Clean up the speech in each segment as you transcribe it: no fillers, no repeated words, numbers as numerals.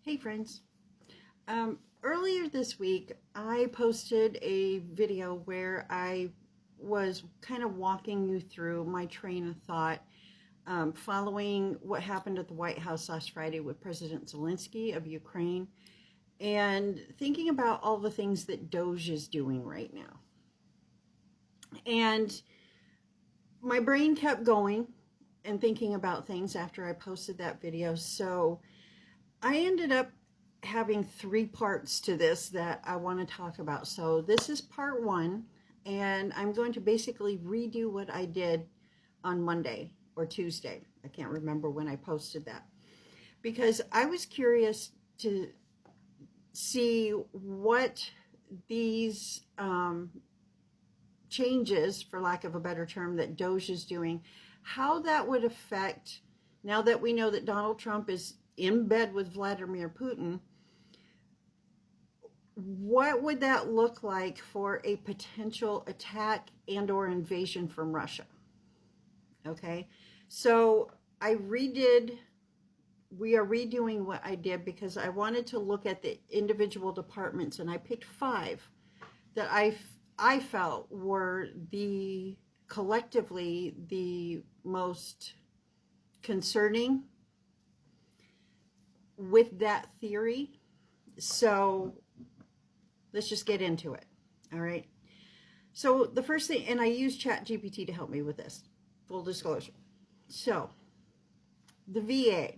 Hey friends, earlier this week I posted a video where I was kind of walking you through my train of thought following what happened at the White House last Friday with President Zelensky of Ukraine and thinking about all the things that Doge is doing right now. And my brain kept going and thinking about things after I posted that video, so I ended up having three parts to this that I want to talk about. So this is part one, and I'm going to basically redo what I did on Monday or Tuesday. I can't remember when I posted that, because I was curious to see what these changes, for lack of a better term, that Doge is doing, how that would affect, now that we know that Donald Trump is in bed with Vladimir Putin, what would that look like for a potential attack and or invasion from Russia? Okay, so we are redoing what I did because I wanted to look at the individual departments, and I picked five that I felt were collectively the most concerning with that theory. So let's just get into it. All right. So the first thing, and I used ChatGPT to help me with this, full disclosure. So the VA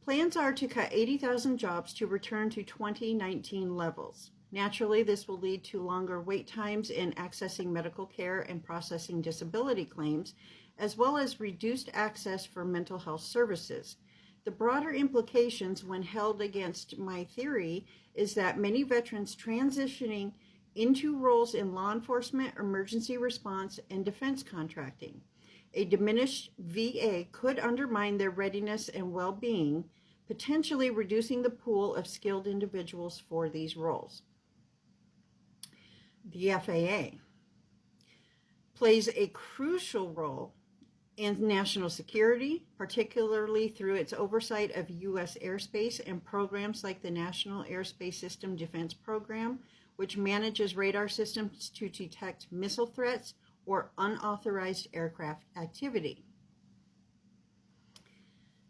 plans are to cut 80,000 jobs to return to 2019 levels. Naturally, this will lead to longer wait times in accessing medical care and processing disability claims, as well as reduced access for mental health services. The broader implications when held against my theory is that many veterans transitioning into roles in law enforcement, emergency response, and defense contracting. A diminished VA could undermine their readiness and well-being, potentially reducing the pool of skilled individuals for these roles. The FAA plays a crucial role in national security, particularly through its oversight of U.S. airspace and programs like the National Airspace System Defense Program, which manages radar systems to detect missile threats or unauthorized aircraft activity.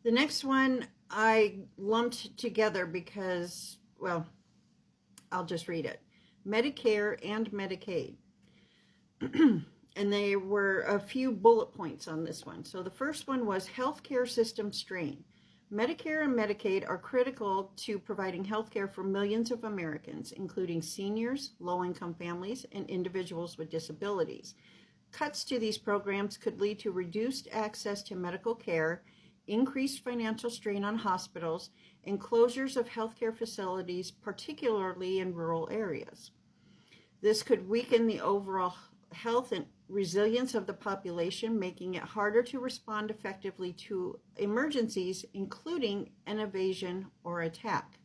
The next one I lumped together because, well, I'll just read it. Medicare and Medicaid. And there were a few bullet points on this one. So the first one was healthcare system strain. Medicare and Medicaid are critical to providing healthcare for millions of Americans, including seniors, low-income families, and individuals with disabilities. Cuts to these programs could lead to reduced access to medical care, increased financial strain on hospitals, and closures of healthcare facilities, particularly in rural areas. This could weaken the overall health and resilience of the population, making it harder to respond effectively to emergencies, including an invasion or attack.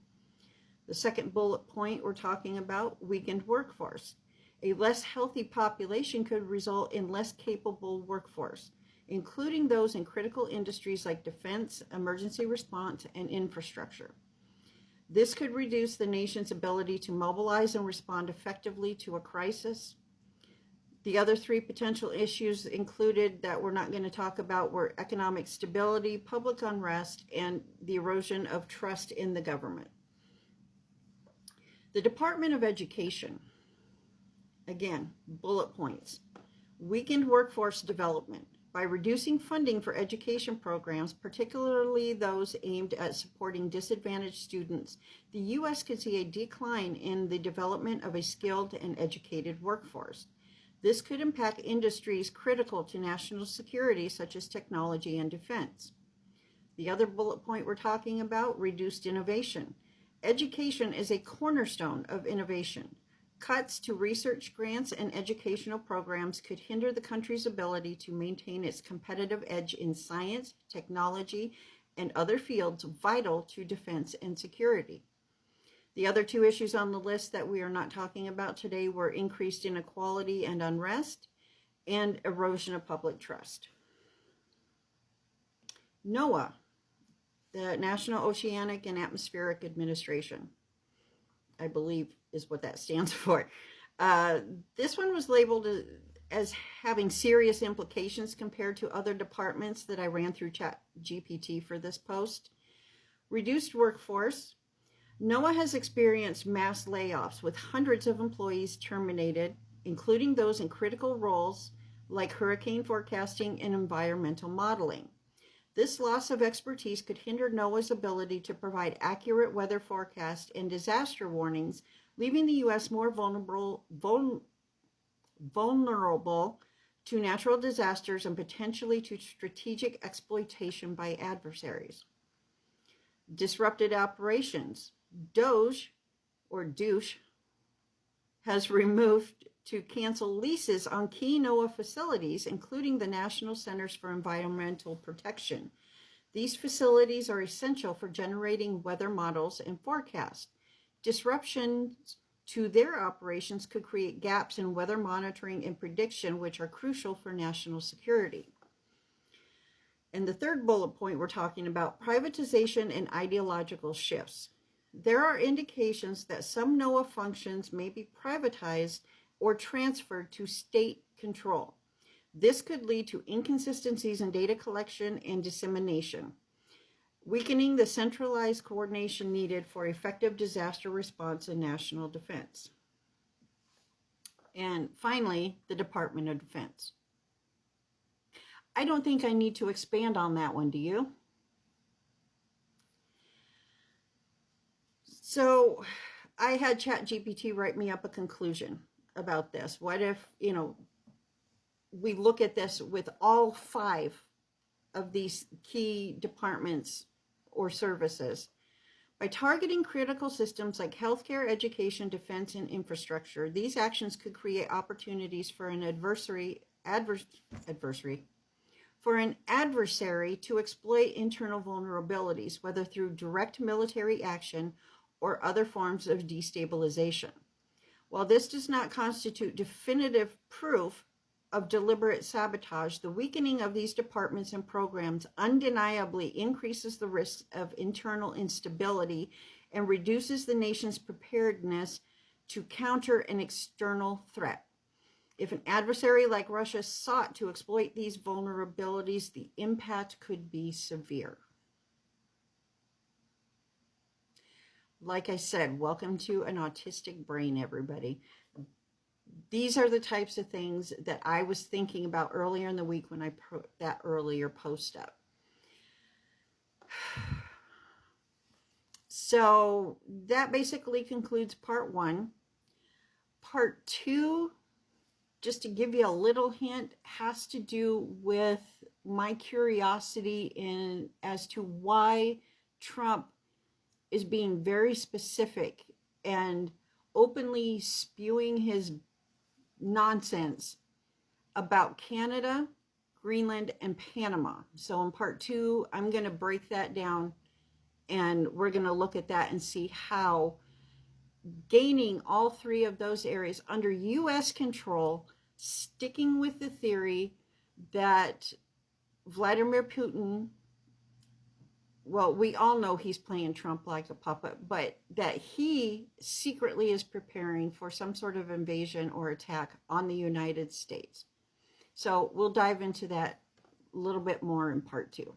The second bullet point we're talking about, weakened workforce. A less healthy population could result in less capable workforce, including those in critical industries like defense, emergency response, and infrastructure. This could reduce the nation's ability to mobilize and respond effectively to a crisis. The other three potential issues included that we're not going to talk about were economic stability, public unrest, and the erosion of trust in the government. The Department of Education, again, bullet points. Weakened workforce development. By reducing funding for education programs, particularly those aimed at supporting disadvantaged students, the U.S. could see a decline in the development of a skilled and educated workforce. This could impact industries critical to national security, such as technology and defense. The other bullet point we're talking about, reduced innovation. Education is a cornerstone of innovation. Cuts to research grants and educational programs could hinder the country's ability to maintain its competitive edge in science, technology, and other fields vital to defense and security. The other two issues on the list that we are not talking about today were increased inequality and unrest and erosion of public trust. NOAA, The National Oceanic and Atmospheric Administration, I believe is what that stands for. Uh, this one was labeled as having serious implications compared to other departments that I ran through ChatGPT for this post. Reduced workforce. NOAA has experienced mass layoffs with hundreds of employees terminated, including those in critical roles like hurricane forecasting and environmental modeling. This loss of expertise could hinder NOAA's ability to provide accurate weather forecasts and disaster warnings, leaving the U.S. more vulnerable to natural disasters and potentially to strategic exploitation by adversaries. Disrupted operations. DOGE, or douche, has removed to cancel leases on key NOAA facilities, including the National Centers for Environmental Protection. These facilities are essential for generating weather models and forecasts. Disruptions to their operations could create gaps in weather monitoring and prediction, which are crucial for national security. And the third bullet point, we're talking about privatization and ideological shifts. There are indications that some NOAA functions may be privatized or transferred to state control. This could lead to inconsistencies in data collection and dissemination, weakening the centralized coordination needed for effective disaster response and national defense. And finally, the Department of Defense. I don't think I need to expand on that one, do you? So I had ChatGPT write me up a conclusion about this. What if, we look at this with all 5 of these key departments or services. By targeting critical systems like healthcare, education, defense, and infrastructure, these actions could create opportunities for an adversary to exploit internal vulnerabilities, whether through direct military action or other forms of destabilization. While this does not constitute definitive proof of deliberate sabotage, the weakening of these departments and programs undeniably increases the risk of internal instability and reduces the nation's preparedness to counter an external threat. If an adversary like Russia sought to exploit these vulnerabilities, the impact could be severe. Like I said, welcome to an autistic brain, everybody. These are the types of things that I was thinking about earlier in the week when I put that earlier post up. So that basically concludes part 1. Part 2, just to give you a little hint, has to do with my curiosity as to why Trump is being very specific and openly spewing his nonsense about Canada, Greenland, and Panama. So in part 2, I'm going to break that down and we're going to look at that and see how gaining all 3 of those areas under U.S. control, sticking with the theory that Vladimir Putin, well, we all know he's playing Trump like a puppet, but that he secretly is preparing for some sort of invasion or attack on the United States. So we'll dive into that a little bit more in part 2.